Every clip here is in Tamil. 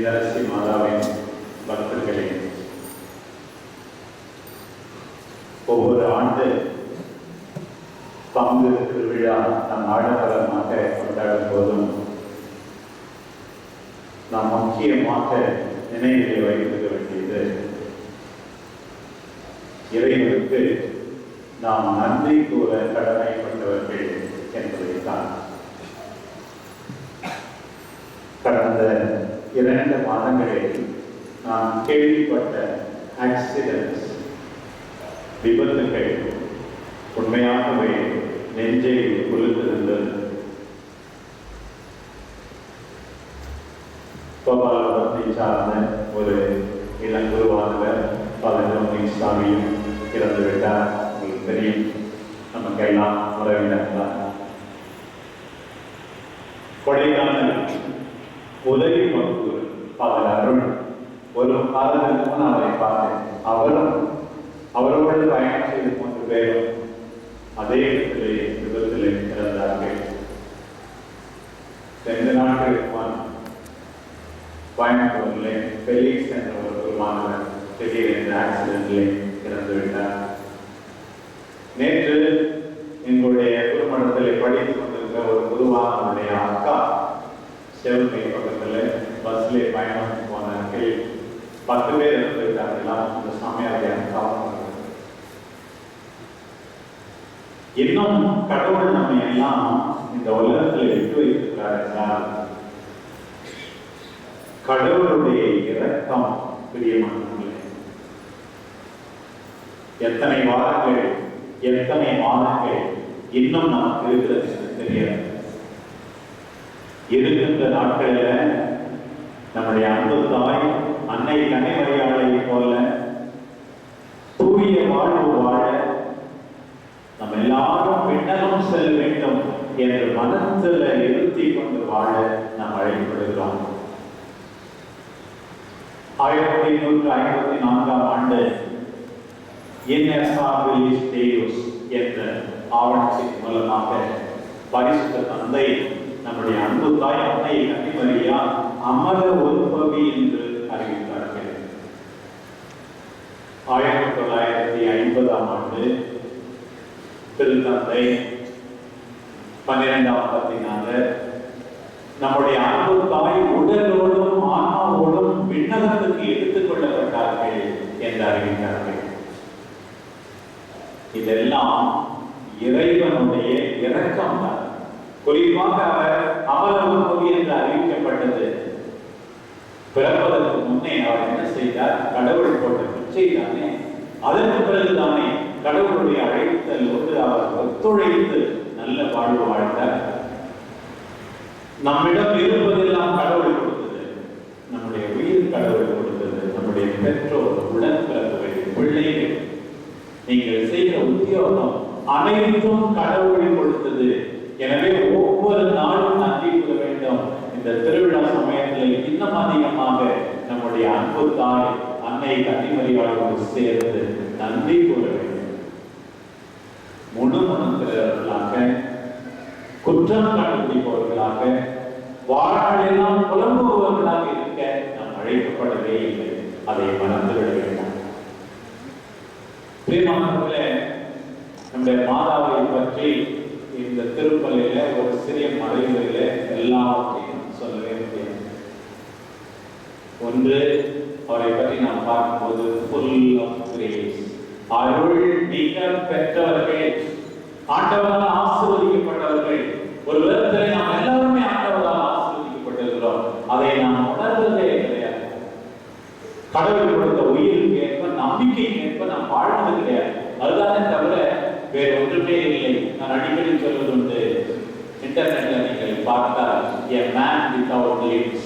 இல்லரசி மாதாவின் பக்தர்களே, ஒவ்வொரு ஆண்டு பங்கு திருவிழா நம் ஆடம்பரமாக கொண்டாடும் போதும் நாம் முக்கியமாக நினைவில் வைத்திருக்க வேண்டியது இறைவனுக்கு நாம் நன்றி கூற கடமைப்பட்டவர்கள் என்பதைத்தான். கடந்த 2 மாதங்களில் நாம் கேள்விப்பட்ட ஆக்சிடென்ட்ஸ், விபத்துகள் உண்மையாகவே நெஞ்சை உலுத்திருந்தது. கோபாலபுரத்தை சார்ந்த ஒரு இளங்குருவானவர் சாமியும் இறந்துவிட்டார். உங்களுக்கு தெரியும், நமக்கெல்லாம் உறவினர் தான். கொடைக்கானல் உதவி மருத்துவர் ஃபாதர் அருண், ஒரு காலத்திற்கு முன் அவரை பார்த்தேன். அவரோடு பயணம் செய்து 3 பேரும் அதே இடத்திலே விபத்திலே இறந்தார்கள். 2 நாட்களுக்கு முன் கோயம்புத்தூரிலே பெலிக்ஸ் என்ற ஒரு மாணவர் திடீரென்று ஆக்சிடென்ட்லே இறந்துவிட்டார். நேற்று எங்களுடைய குருமடத்திலே படித்துக் கொண்டிருக்கிற ஒரு குருவானுடைய அக்கா செவனை பக்கத்தில் பஸ்ல பயணம் போனார்கள். 10 பேர் இறந்துவிட்டார்களா. அந்த சாமியாருடைய அக்காவும். இன்னும் கடவுள் நம்ம எல்லாம் இந்த உலகத்தில் விட்டு வைத்திருக்கிறார் என்றால் கடவுளுடைய இரக்கம் பிரியமானவர்களே. எத்தனை வாரங்கள், எத்தனை மாதங்கள் இன்னும் நமக்கு இருக்கிறது தெரியாது. இருக்கின்ற நாட்களில் நம்முடைய அன்பு தாய் அன்னை கன்னிமரியாளை போல தூய வாழ்வு வாழ நம்ம எல்லாரும் விண்ணகம் செல்ல வேண்டும் என்று மனத்தில் இருத்தி கொண்டு வாழ நாம் அழைக்கப்படுகிறோம். 1854ஆம் ஆண்டு என்ற ஆவணத்தின் மூலமாக பரிசுத்த தந்தை நம்முடைய அன்பு தாய் அன்னை கன்னிமரியா அமர உற்பவி என்று அறிவித்தார்கள். 1950ஆம் ஆண்டு திருத்தந்தை 12ஆம் பத்தினால நம்முடைய அன்பு தாய் உடலோடும் ஆன்மாவோடும் விண்ணகத்துக்கு எடுத்துக் கொள்ளப்பட்டார்கள் என்று அறிவித்தார்கள். இதெல்லாம் இறைவனுடைய இரக்கம் தான். குறிப்பாக அவர் அமரவுற்பவி என்று அறிவிக்கப்பட்டது. பிறப்பதற்கு முன்னே அவர் என்ன செய்தார்? கடவுள் போட்ட பிச்சை தானே. அதற்கு பிறகுதானே கடவுளுடைய அழைத்தலோடு அவர் ஒத்துழைத்து நல்ல வாழ்வு வாழ்ந்தார். நம்மிடம் இருப்பதெல்லாம் கடவுள் கொடுத்தது. நம்முடைய உயிர் கடவுள் கொடுத்தது. நம்முடைய பெற்றோர், உடன் பிறந்தவர்கள், பிள்ளைகள், நீங்கள் செய்த உத்தியோகம் அனைத்தும் கடவுள் கொடுத்தது. எனவே ஒவ்வொரு நாளும் நன்றி கூற வேண்டும். இந்த திருவிழா சமயத்தில் இன்னும் அதிகமாக நம்முடைய அன்பு தாய் அன்னை கன்னிமரியாளோடு சேர்ந்து நன்றி கூற வேண்டும். முணுமுணுக்கிறவர்களாக, குற்றம் கண்டுபிடிப்பவர்களாக, வாழ்நாளெல்லாம் புலம்புபவர்களாக இருக்க நாம் அழைக்கப்படவே இல்லை. அதை மறந்துவிட வேண்டாம். பிரியமானவர்களே, நம்முடைய மாதாவை பற்றி இந்த திருப்பலியில ஒரு சிறிய மறைவுகளில எல்லாவற்றையும் சொல்லவே முடியாது. ஒன்று, அவரை பற்றி நாம் பார்க்கும்போது full of grace, அருள் மிக பெற்றவர்கள், ஆண்டவரால் ஆசீர்வதிக்கப்பட்டவர்கள். ஒரு விதத்தில் நாம் எல்லாருமே ஆண்டவரால் ஆசீர்வதிக்கப்பட்டிருக்கிறோம். அதை நாம் உணர்வதே கிடையாது. கடவுள் கொடுத்த உயிருக்கு ஏற்ப, நம்பிக்கைக்கு ஏற்ப நாம் வாழ்வது கிடையாது. அதுதானே தவிர வேறு ஒன்றுமே இல்லை. நான் அடிக்கடி சொல்வது உண்டு, இன்டர்நெட்ல நீங்கள் பார்த்தால் a man without limbs,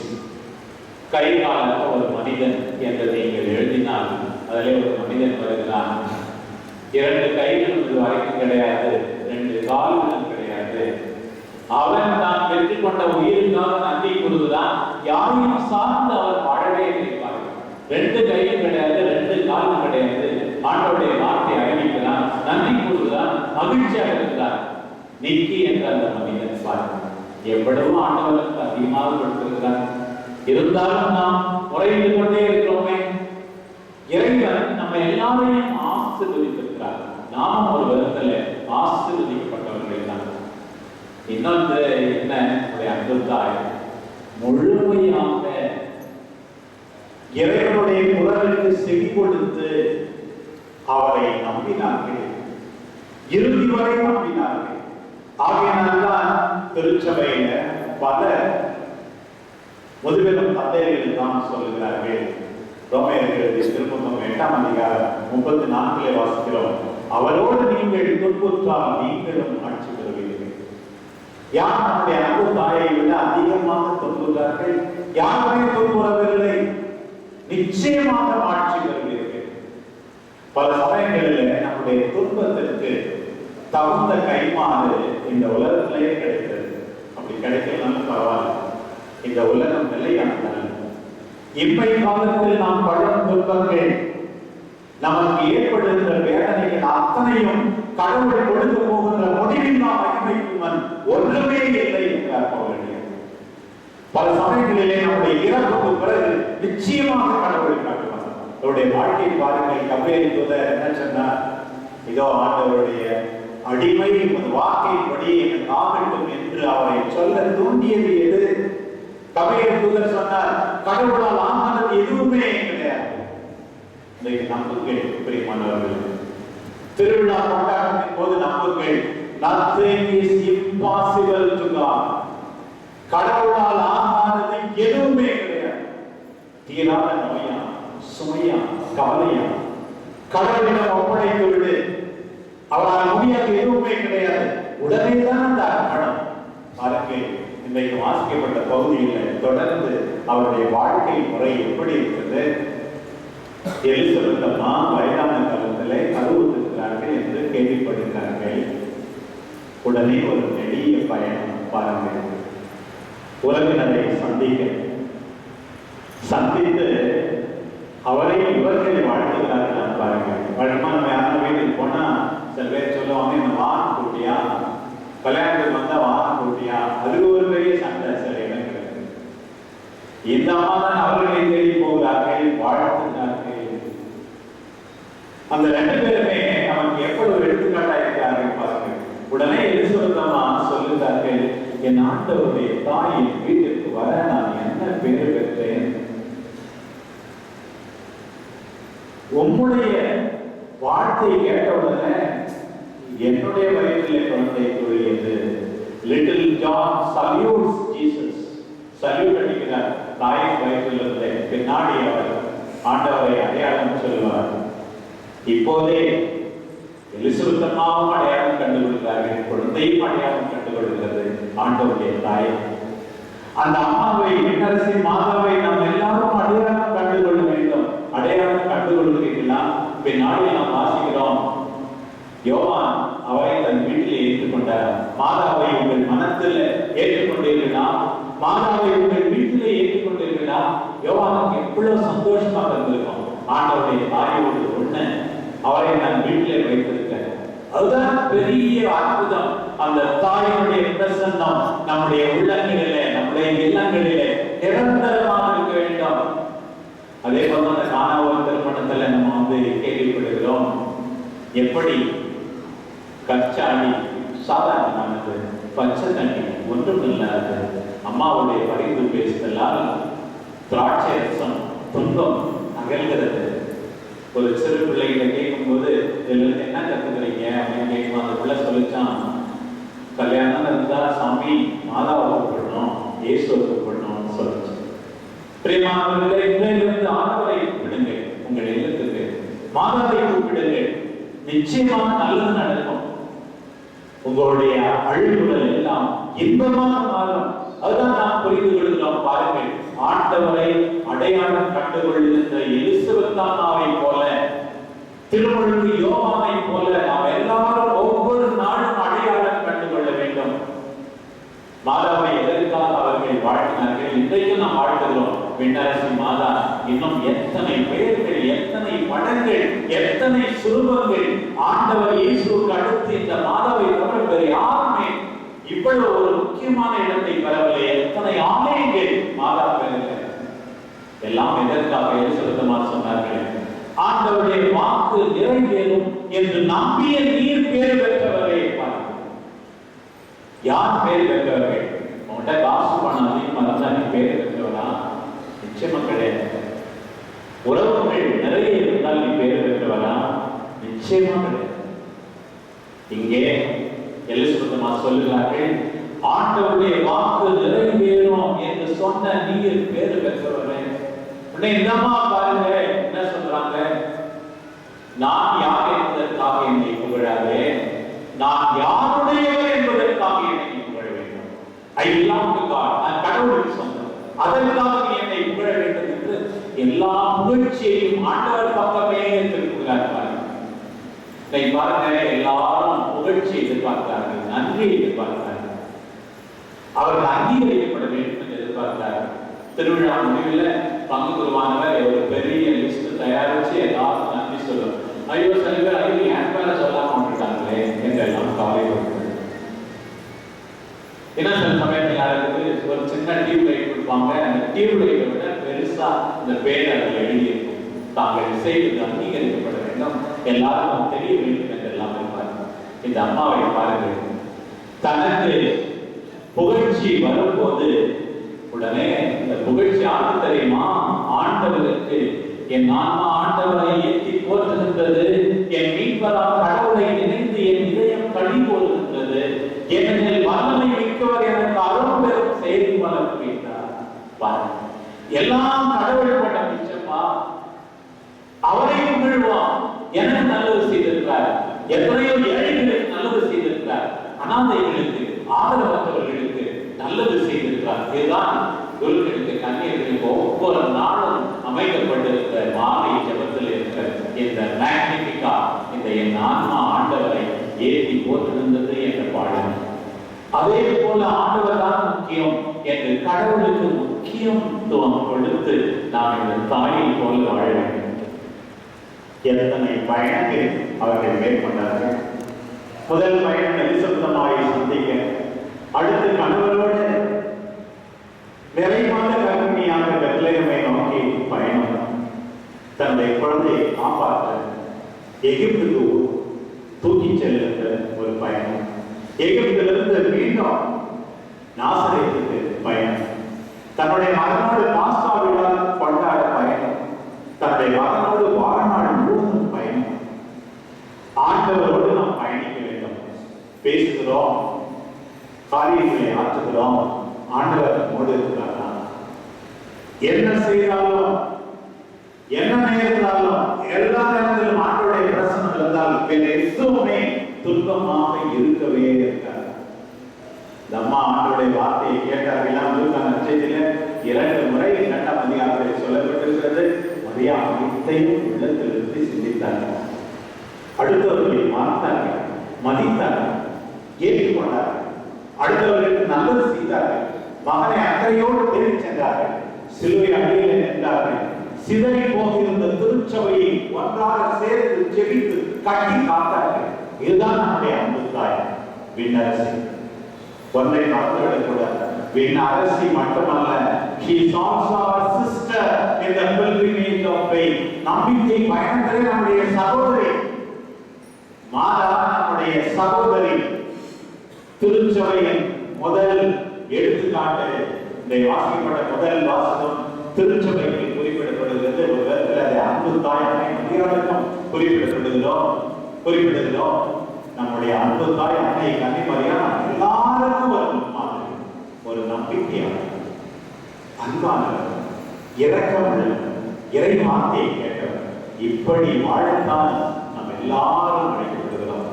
கை காலற்ற ஒரு மனிதன் என்று நீங்கள் எழுதினால் அதிலே ஒரு மனிதன் வருகிறான். 2 கைகள் வரைக்கும் கிடையாது, 2 கால்களும் கிடையாது. அவன் தான் பெற்று கொண்ட உயிருக்காக நன்றி கூறுகிறான். யாரையும் சார்ந்து அவர் வாழவே நினைப்பார்கள். 2 கையும் கிடையாது, 2 காலும் கிடையாது. ஆண்டவருடைய வார்த்தை அறிவிக்கிறான், நன்றி கூறுகிறான், மகிழ்ச்சியாக இருக்கிறார். நிக்கி என்ற அந்த மனிதன் பாருங்கள், எவ்வளவு ஆண்டவருக்கு அதிகமாக கொடுத்திருக்கிறார். இருந்தாலும் நாம் முறையிட்டு கொண்டே இருக்கிறோமே. இறைவன் நம்ம எல்லாரையும் ஆசீர்வதித்திருக்கிறார். நாமும் ஒரு விதத்துல ஆசீர்வதிக்கப்பட்டவர்கள் தான். இன்னொன்று என்ன, நம்முடைய அன்பு தாய் முழுமையாக இறைவனுடைய குரலுக்கு செவி கொடுத்து அவரை நம்பினார்கள், இறுதி வரை நம்பினார்கள். ஆகையினால்தான் திருச்சபையில பல முதுபெரும் தந்தையர்கள் தான் சொல்லுகிறார்கள். ரோமையர்கள் திருமுகம் 8ஆம் அதிகாரம் 34 வாசிக்கிறோம். அவரோடு நீங்கள் துன்புற்றால் நீங்களும் ஆட்சி பெறுவீர்கள். யார் நம்முடைய அன்பு தாயை விட அதிகமாக துன்புற்றார்கள்? யாருமே துன்புறவில்லை. நிச்சயமாக ஆட்சி பெறுவீர்கள். பல சமயங்களில் நம்முடைய துன்பத்திற்கு தகுந்த கைமாறு இந்த உலகத்திலேயே கிடைத்தது. அப்படி கிடைக்கலன்னு பரவாயில்ல, இந்த உலகம் நிலையானது. இம்மை காலத்தில் நாம் படும் துன்பங்கள், நமக்கு ஏற்படுகின்ற வேதனைகள் அத்தனையும் கடவுள் கொடுத்து போகின்ற முடிவில்லா மகிமைக்கு ஒன்றுமே இல்லை என்றார் பவுலடியார். பல சமயங்களிலே நம்முடைய இறப்புக்கு பிறகு நிச்சயமாக கடவுள் காட்டுவார். அவருடைய வாழ்க்கை பாருங்கள். கப்பேரி தூதர் என்ன சொன்னார்? இதோ ஆண்டவருடைய அடிமை வாக்கைப்படி எனக்கு ஆகட்டும் என்று அவரை சொல்ல தூண்டியது எது? கப்பேரி தூதர் சொன்னார், கடவுளால் ஆனது எதுவுமே கிடையாது. இன்றைக்கு நம்புங்கள் பிரியமானவர்கள், திருவிழா கொண்டாட்டத்தின் போது நம்புங்கள், nothing is impossible to God. கடவுளால் ஆகாதது எதுவுமே கிடையாது. தீராத நோயா, சுமையா, கவலையா, கடவுளிடம் ஒப்படைத்து விடு, அவரால் முடியாது எதுவுமே கிடையாது. உடனே தான் அந்த அர்ப்பணம். பாருங்கள், இன்றைக்கு வாசிக்கப்பட்ட பகுதியில் தொடர்ந்து அவருடைய வாழ்க்கை முறை எப்படி இருக்கிறது? எலிசபெத் அம்மா வயதான காலத்திலே கருவுற்றிருக்கிறார்கள் என்று கேள்விப்படுகிறார்கள். உடனே ஒரு நெடிய பயணம். பாருங்கள், உறவினரை சந்தித்து அவரை இவர்கள் வாழ்த்துகிறார்கள். பாருங்கள், வழக்கமா நம்ம யாரும் வீட்டுக்கு போனா சில பேர் சொல்லுவாங்க, இந்த வாரம் கூட்டியா, கல்யாணத்துக்கு வந்தா வாரம் கூட்டியா, அது ஒரு பெரிய சண்டை சில இடங்களுக்கு. இந்த அம்மா தான் அவர்களை தேடி போகிறார்கள், வாழ்த்துகிறார்கள். அந்த ரெண்டு பேருமே நமக்கு எவ்வளவு எடுத்துக்காட்டா இருக்கிறார்கள் பாருங்கள். உடனே எலிசபெத் அம்மா சொல்லுகிறார்கள், என் ஆண்டவருடைய தாயின் வீட்டிற்கு வர நான் என்ன பேர் பெற்றேன்? உம்முடைய வார்த்தை கேட்டவுடனே என்னுடைய வயிற்றிலே குழந்தை துள்ளியது. Little John salutes Jesus. Salute அடிக்கிறார் தாயின் வயிற்றிலிருந்து. பின்னாடி அவர் ஆண்டவரை அடையாளம் சொல்லுவார். இப்போதே எலிசபெத் அம்மாவும் அடையாளம் கண்டுகொள்கிறார்கள், குழந்தையும் அடையாளம் கண்டுகொள்கிறது, ஆண்டவருடைய தாய். அந்த அம்மாவை, விண்ணரசி மாதாவை நாம் எல்லாரும் அடையாளம் கண்டுகொள்ள வேண்டும். அடையாளம் கண்டுகொள்கிறீர்களா? பின்னாடி நாம் வாசிக்கிறோம், யோவான் அவரை தன் வீட்டில் ஏற்றுக்கொண்டார். மாதாவை உங்கள் மனத்தில் ஏற்றுக்கொண்டீர்களா? மாதாவை உங்கள் வீட்டிலே ஏற்றுக்கொண்டீர்களா? யோவானுக்கு எவ்வளவு சந்தோஷமாக இருந்திருக்கும். ஆண்டவருடைய தாயோடு ஒண்ணு அவரை நான் வீட்டிலே வைத்திருக்கேன். அதுதான் பெரிய அற்புதம். அந்த தாயினுடைய பிரசன்னம் நம்முடைய உள்ளங்களிலே, நம்முடைய இல்லங்களிலே நிரந்தரமாக இருக்க வேண்டும். அதே போல அந்த காணாவூர் திருமணத்துல நம்ம கேள்விப்படுகிறோம், எப்படி கச்சாடி சாதாரணமானது, பச்சை தண்ணி ஒன்றும் இல்லாது, அம்மாவுடைய பரிந்து பேசுதலால் திராட்சை ரசம் துன்பம் அகல்கிறது. ஒரு சிறு பிள்ளைகளை கேட்கும்போது இதுல என்ன கத்துக்கிறீங்க அப்படின்னு கேட்கும். அந்த பிள்ளை சொல்லிச்சான், கல்யாணம் இருந்தா சாமி மாதாவை கூப்பிடணும், இயேசுவை கூப்பிடணும்னு சொல்லிச்சு. பிரியமானவர்களே, இன்றையிலிருந்து ஆண்டவரை கூப்பிடுங்க, உங்கள் இல்லத்துக்கு மாதாவை கூப்பிடுங்க, நிச்சயமாக நல்லது நடக்கும். உங்களுடைய அழிவுகள் எல்லாம் இன்பமாக மாறும். அதுதான் நாம் புரிந்து கொள்கிறோம். பாருங்கள், ஆண்டவரை அடையாளம் கண்டுகொள்கின்ற எலிசபெத் அம்மாவை போல, திருமுழுக்கு யோவானை போல நாம் எல்லாரும் ஒவ்வொரு நாளும் அடையாளம் கண்டுகொள்ள வேண்டும். மாதாவை எதற்காக அவர்கள் வாழ்த்தினார்கள்? இன்றைக்கும் நாம் வாழ்த்துகிறோம். விண்ணரசி மாதா இன்னும் எத்தனை பெயர்கள், எத்தனை படங்கள், எத்தனை சுரூபங்கள். ஆண்டவர் இயேசுவுக்கு அடுத்து இந்த மாதாவை தவிர வேறு யாருமே இவ்வளவு ஒரு முக்கியமான இடத்தை பெறவில்லை. எத்தனை ஆலயங்கள் மாதா பெறவில்லை. எல்லாம் எதற்காக எலிசபெத் சொன்னார்கள், ஆண்டவருடைய வாக்கு நிறைவேறும் என்று நம்பிய நீர் பேர் பெற்றவரே. யார் பேர் பெற்றவர்கள்? உங்கள்கிட்ட காசு பணம் அதிகமாக இருந்தால் நீ பேர் பெற்றவரா? நிச்சயமா கிடையாது. உறவுகள் நிறைய இருந்தால் நீ பேர் பெற்றவரா? நிச்சயமா கிடையாது. இங்கே எலிசபெத் சொல்லுகிறார்கள், ஆண்டவருடைய வாக்கு நிறைவேறும் என்று சொன்ன நீர் பேர் பெற்றவரே. உடனே இந்தமா பாருங்க என்ன சொல்றாங்க, நான் யார் என்பதற்காக என்னை புகழாதே, நான் யாருடையவர் என்பதற்காக என்னை புகழ வேண்டும். ஐ பிலாங் டு காட், நான் கடவுளுக்கு சொந்தம், அதற்காக நீ என்னை புகழ வேண்டும் என்று எல்லா புகழ்ச்சியையும் ஆண்டவர் பக்கமே திருப்புகிறார்கள். பாருங்க, எல்லாரும் புகழ்ச்சி எதிர்பார்க்கிறார்கள், நன்றி எதிர்பார்க்கிறார்கள், அவர்கள் அங்கீகரிக்கப்பட வேண்டும் என்று எதிர்பார்க்கிறார்கள். திருவிழா முடிவில் பங்கு குருவானவர் ஒரு பெரிய லிஸ்ட் தயாரிச்சு எல்லாரும் நன்றி சொல்லும். ஐயோ சில பேர் ஐயோ என் பேரை சொல்லாம விட்டுட்டாங்களே என்றெல்லாம் கவலைப்படுவார்கள். ஏன்னா சில சமயத்தில் யாருக்கு ஒரு சின்ன டியூப் லைட் கொடுப்பாங்க, அந்த டியூப் லைட்டை விட பெருசா இந்த பேர் அதில் எழுதியிருக்கும். தாங்கள் செய்வது அங்கீகரிக்கப்பட வேண்டும், எல்லாரும் தெரிய வேண்டும் என்றெல்லாம் இருப்பார்கள். இந்த அம்மாவை பாருங்கள், தனக்கு புகழ்ச்சி வரும்போது உடனே இந்த புகழ்ச்சி ஆண்டு தெரியுமா, ஆண்டவருக்கு என் ஆன்மா ஆண்டவரை ஏற்றி போற்றுகின்றது, என் மீட்பரான கடவுளை நினைந்து என் இதயம் களி போடுகின்றது, ஏனெனில் வல்லமை மிக்கவர் எனக்கு அருள் பெரும் செய்தி வளர்க்கிறார். எல்லாம் கடவுள் பட்ட மிச்சமா, அவரை புகழ்வான். எனக்கு நல்லது செய்திருக்கிறார், எத்தனையோ ஏழைகளுக்கு நல்லது செய்திருக்கிறார், அனாதைகளுக்கு ஆதரவற்றவர்களுக்கு நல்லது செய்திருக்கிறார். இதுதான் குருக்களுக்கு கன்னியர்களுக்கு ஒவ்வொரு நாளும் அமைக்கப்பட்டிருக்கிற மாலை ஜபத்தில் இருக்கிற இந்த மேக்னிபிகா, இந்த என் ஆன்மா ஆண்டவரை ஏற்றி போற்றிருந்தது என்ற பாடல். அதே போல ஆண்டவர் தான் முக்கியம் என்று கடவுளுக்கு முக்கியத்துவம் கொடுத்து நாம் இந்த தாயை போல வாழ வேண்டும். எத்தனை பயணங்கள் அவர்கள் மேற்கொண்டார்கள். முதல் பயணம் எலிசபெத்தை சந்திக்க, அடுத்து கணவரோடு நிறைவான கர்ப்பிணியாக பெத்லகேமை நோக்கி பயணம், தன்னுடைய குழந்தையை காப்பாற்ற எகிப்துக்கு தூக்கி செல்லுகிற ஒரு பயணம், எகிப்திலிருந்து மீண்டும் நாசரேத்துக்கு பயணம், தன்னுடைய மகனோடு பாஸ்கா விழா கொண்டாட பயணம், தன்னுடைய மகனோடு வாழ்நாள் முழுவதும் பயணம். ஆண்டவரோடு நாம் பயணிக்க வேண்டும். பேசுகிறோம், காரியங்களை ஆற்றுகிறோம், ஆண்டவர் நம்மோடு இருக்கிறாரா? என்ன செய்தாலும் என்ன நேர்ந்தாலும் எல்லா நேரத்திலும் ஆண்டவருடைய பிரசன்னம் இருந்தால் எதுவுமே துன்பமாக இருக்கவே இருக்காது. இந்த அம்மா ஆண்டவருடைய வார்த்தையை கேட்டார்கள். நற்செய்தியில 2 முறை 2ஆம் அதிகாரத்தில் சொல்லப்பட்டிருக்கிறது. மரியா அனைத்தையும் உள்ளத்திலிருந்து சிந்தித்தார்கள், அடுத்தவர்களை மறந்தார்கள், மதித்தார்கள், ஏற்றுக்கொண்டார்கள், அடுத்தவர்களுக்கு நல்லது செய்தார்கள், மகனை அக்கறையோடு தேடி சென்றார்கள், சிலுவை அடியிலே நின்றார்கள், சிதறி போகிருந்த திருச்சபையை ஒன்றாக சேர்த்து ஜெபித்து கட்டி காத்தார்கள். இதுதான் நம்முடைய அன்பு தாய் விண்ணரசி. ஒன்றை மறந்துவிடக்கூடாது, விண்ணரசி மட்டுமல்ல, she is also our sister in the pilgrimage of faith. நம்பிக்கை பயணத்திலே நம்முடைய சகோதரி மாதா, நம்முடைய சகோதரி. திருச்சபையின் முதல் எடுத்துக்காட்டு இந்த வாசிக்கப்பட்ட முதல் வாசகம் திருச்சபைக்கு குறிப்பிடப்படுகிறது. ஒரு விதத்தில் அதை அன்பு தாய் அன்னை மரியாதைக்கும் குறிப்பிடுகிறோம். நம்முடைய அன்பு தாய் அன்னை கன்னிமரியா எல்லாருக்கும் ஒரு நம்பிக்கையாளர், அன்பானவர், இரக்கமுள்ளவர், இறை வார்த்தையை கேட்டவர். இப்படி வாழத்தான் நாம் எல்லாரும் அழைக்கப்படுகிறோம்.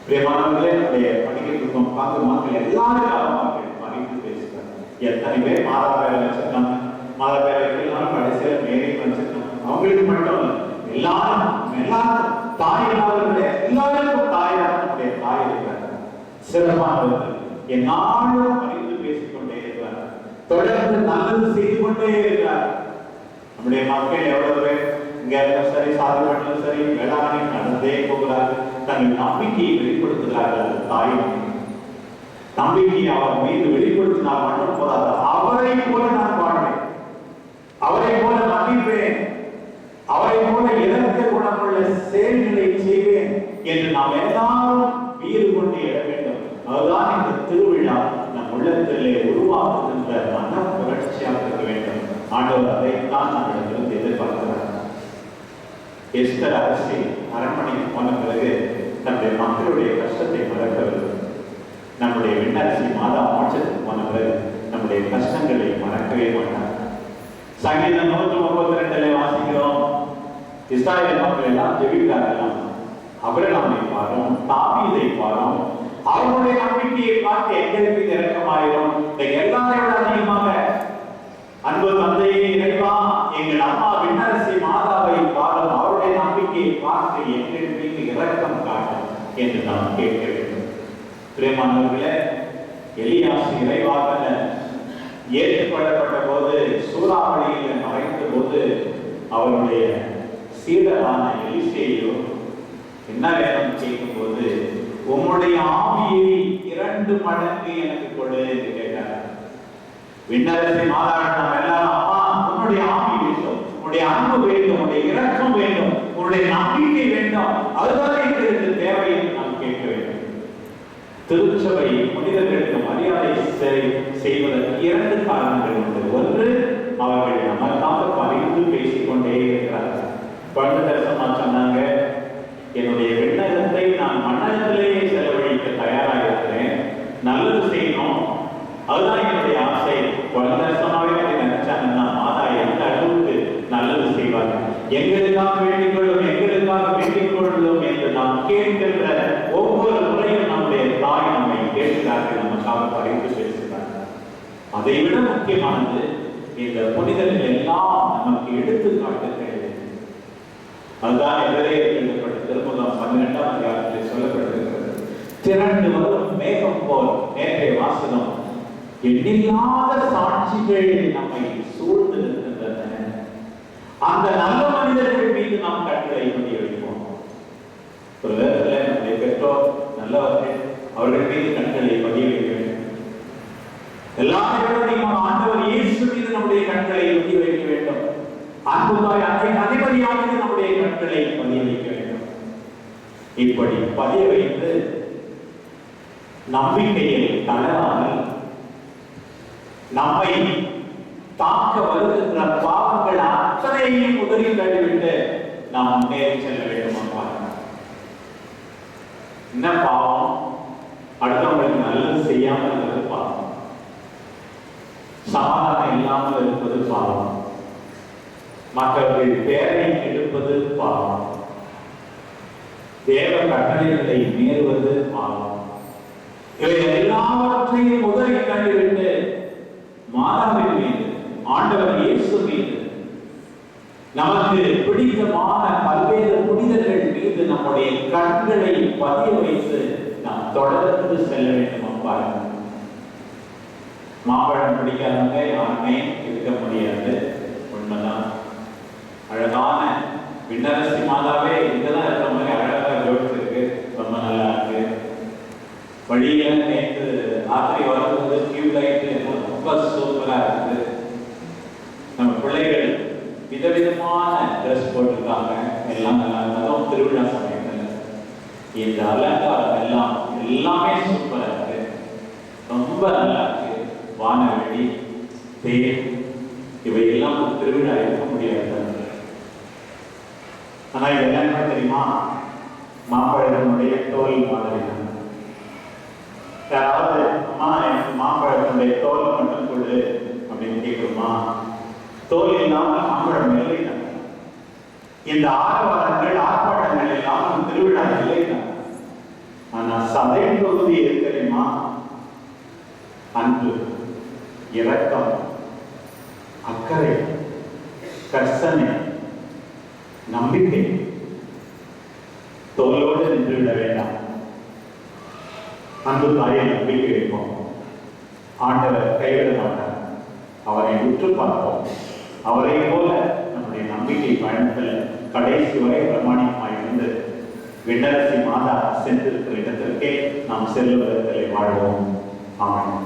பிரியமானவர்களே, நம்முடைய படிக்கிறதுக்கும் பார்க்க மக்கள் எல்லாரும் மறைந்து பேசுகிறார். எத்தனை பேர் மாதா பேரை வச்சிருக்காங்க, மாதா பேரை வைக்கலாம், கடைசியில் மேலே வச்சிருக்காங்க. அவங்களுக்கு மட்டும் எல்லாரும் தாய் இல்லாதவர்களே, எல்லாருக்கும் தாயாக நம்முடைய தாய் இருக்கிறார். சிறப்பானவர்கள் என்னாலும் மறைந்து பேசிக்கொண்டே இருக்கிறார், தொடர்ந்து நல்லது செய்து கொண்டே இருக்கிறார். நம்முடைய மக்கள் எவ்வளவு பேர் இங்க சரி, சாதிமண்டலம் சரி, வேளாண் நடந்தே போகிறார்கள். தங்கள் நம்பிக்கையை வெளிப்படுத்துகிறார்கள். தாய் நம்பிக்கையை அவர் மீது வெளிப்படுத்தினால் மட்டும் போதாது, அவரை போல நான் வாழ்வேன், அவரை போல மன்னிப்பேன், அவரை போல இறக்க குணமுள்ள செயல்களை செய்வேன் என்று நாம் எல்லாரும் வீறு கொண்டு எழ வேண்டும். அதுதான் இந்த திருவிழா நம் உள்ளத்திலே உருவாக்குகின்ற மன புரட்சியாக இருக்க வேண்டும். ஆண்டவர் அதைத்தான் நம்மிடத்திலிருந்து எதிர்பார்க்கிறார். எஸ்தர் அரசி அரண்மனைக்கு போன பிறகு தன்னுடைய மக்களுடைய கஷ்டத்தை மறக்கவில்லை. நம்முடைய விண்ணரசி மாதா மோட்சத்துக்கு போன பிறகு நம்முடைய கஷ்டங்களை மறக்கவே மாட்டார். சங்கீதம் 132 வாசிக்கிறோம். இஸ்ராயேல் மக்கள் எல்லாம் ஜெபிக்கிறார்கள். ஆபிரகாமை பாரும், தாவீதை பாரும், அவருடைய நம்பிக்கையை பார்த்து எங்களுக்கு இரக்கமாயிரும். எல்லாரையோட அதிகமாக அன்பு தந்தையே இறைவா, எங்கள் அம்மா விண்ணரசி மாதாவை பாரும், அவருடைய நம்பிக்கையை பார்த்து எங்களுக்கு இரக்கம் காட்டும் என்று நாம் கேட்க வேண்டும். பிரியமானவர்களே, எலியாசு இறைவாக ஏற்றுக்கொள்ளப்பட்ட போது, சூறாவளியில் மறைந்த போது, அவருடைய சீடரான எலிசேயோ என்ன வேணும் கேட்கும் போது, உம்முடைய ஆவியை 2 மடங்கு எனக்கு கொடு என்று கேட்டார். விண்ணரசி மாதாவிடம் நாம் எல்லாரும், அம்மா உன்னுடைய ஆவி வேண்டும், உன்னுடைய அன்பு வேண்டும், உன்னுடைய இரக்கம் வேண்டும், உன்னுடைய நம்பிக்கை வேண்டும், அதுதான் எங்களுக்கு தேவை என்று நாம் கேட்க வேண்டும். திருச்சபை புனிதர்களுக்கு மரியாதை செய்வதற்கு 2 காரணங்கள் உண்டு. ஒன்று, அவர்கள் நமக்காக பரிந்து பேசிக்கொண்டே இருக்கிறார்கள். குழந்தை தரிசனமா சொன்னாங்க, என்னுடைய விண்ணகத்தை நான் மன்னகத்திலேயே செலவழிக்க தயாராக இருக்கிறேன், நல்லது செய்யணும், அதுதான் என்னுடைய ஆசை. குழந்தை தரிசனமாவே அப்படி நினைச்சாங்கன்னா மாதா எந்த அளவுக்கு நல்லது செய்வாங்க. எங்களுக்காக வேண்டிக் கொள்ளும், எங்களுக்காக வேண்டிக் கொள்ளும் என்று நாம் கேட்கின்ற ஒவ்வொரு முறையும் நம்முடைய தாய் நம்மை கேட்கிறார்கள், நமக்காக பரிந்து பேசுகிறார்கள். அதை விட முக்கியமானது, இந்த புனிதர்கள் எல்லாம் நமக்கு எடுத்துக்காட்டுகள். அதுதான் எழுதப்பட்ட திருமுகம் 12ஆம் அதிகாரத்தில் சொல்லப்பட்டிருக்கிறது. திரண்டு வரும் மேகம் போல் நேற்றைய வாசகம், எண்ணில்லாத சாட்சிகள் நம்மை சூழ்ந்து இருக்கின்றன. அந்த நல்ல மனிதர்கள் மீது நாம் கண்களை கொண்டு வைப்போம். ஒரு விதத்துல நம்முடைய பெற்றோர் நல்லவர்கள், அவர்கள் மீது கண்களை பதிய வைக்க வேண்டும். எல்லாரையும் ஆண்டவர் இயேசு மீது நம்முடைய கண்களை பதிய வைக்க வேண்டும். அன்புதாய் அதிபதியாக நம்முடைய கண்களை பதிய வைக்க வேண்டும். இப்படி பதிய வைத்து நம்பிக்கையில் தளராமல் நம்மை தாக்க வருகின்ற பாவங்கள் அத்தனையும் உதறி தள்ளிவிட்டு நாம் முன்னேறி செல்ல வேண்டும். என்ன பாவம்? அடுத்தவங்களுக்கு நல்லது செய்யாமல் இருப்பது பாவம். சமாதானம் இல்லாமல் இருப்பது பாவம். மற்றவர்கள் பேரை எடுப்பது பாவம். தேவ கட்டளைகளை மீறுவது பாவம். இவை எல்லாவற்றையும் உதவி கண்டுவிட்டு மாதாவின் மீது, ஆண்டவர் இயேசு மீது, நமக்கு பிடித்தமான பல்வேறு புனிதர்கள் மீது நம்முடைய கண்களை பதிய வைத்து நாம் தொடர்ந்து செல்ல வேண்டும். பாருங்க, மாம்பழம் பிடிக்காதவங்க யாருமே இருக்க முடியாது. உண்மைதான். அழகான விண்ணரசி மாதாவே இங்கதான் இருக்கிற மாதிரி அழகா ஜோடிச்சு இருக்கு, ரொம்ப நல்லா இருக்கு. வழியில நேற்று ராத்திரி வரும்போது டியூப்லைட் ரொம்ப சூப்பரா இருக்குது. நம்ம பிள்ளைகள் விதவிதமான ட்ரெஸ் போட்டிருக்காங்க, எல்லாம் நல்லா இருந்தாலும் திருவிழா சமயத்தில் இந்த அலங்காரம் எல்லாமே சூப்பரா இருக்கு, ரொம்ப நல்லா இருக்கு. வானவெளி, தேர், இவை எல்லாம் திருவிழா இருக்க முடியாது. ஆனா இது என்ன தெரியுமா? மாம்பழத்தினுடைய தோல் மாதிரி. யாராவது அம்மா எனக்கு மாம்பழத்தினுடைய தோல் மட்டும் கொடு அப்படின்னு கேட்குமா? தோல் இல்லாமல் மாம்பழம் இல்லை. இந்த ஆரவாரங்கள் ஆர்ப்பாட்டங்கள் எல்லாம் திருவிழா இல்லை. ஆனா சதை தொகுதி தெரியுமா? அன்பு, இரக்கம், அக்கறை, கர்சனை, நம்பிக்கை. தோளோடு நின்றுவிட வேண்டாம். அன்பு தாயை நம்பிக்கை வைப்போம். ஆண்டவர் கைவிட மாட்டார். அவரை உற்று பார்ப்போம். அவரை போல நம்முடைய நம்பிக்கை பயணத்தில் கடைசி வரை பிரமாணிகமாய் இருந்து விண்ணரசி மாதா சென்றிருக்கிற இடத்திற்கே நாம் செல்லுவதற்களை வாழ்வோம். ஆமாம்.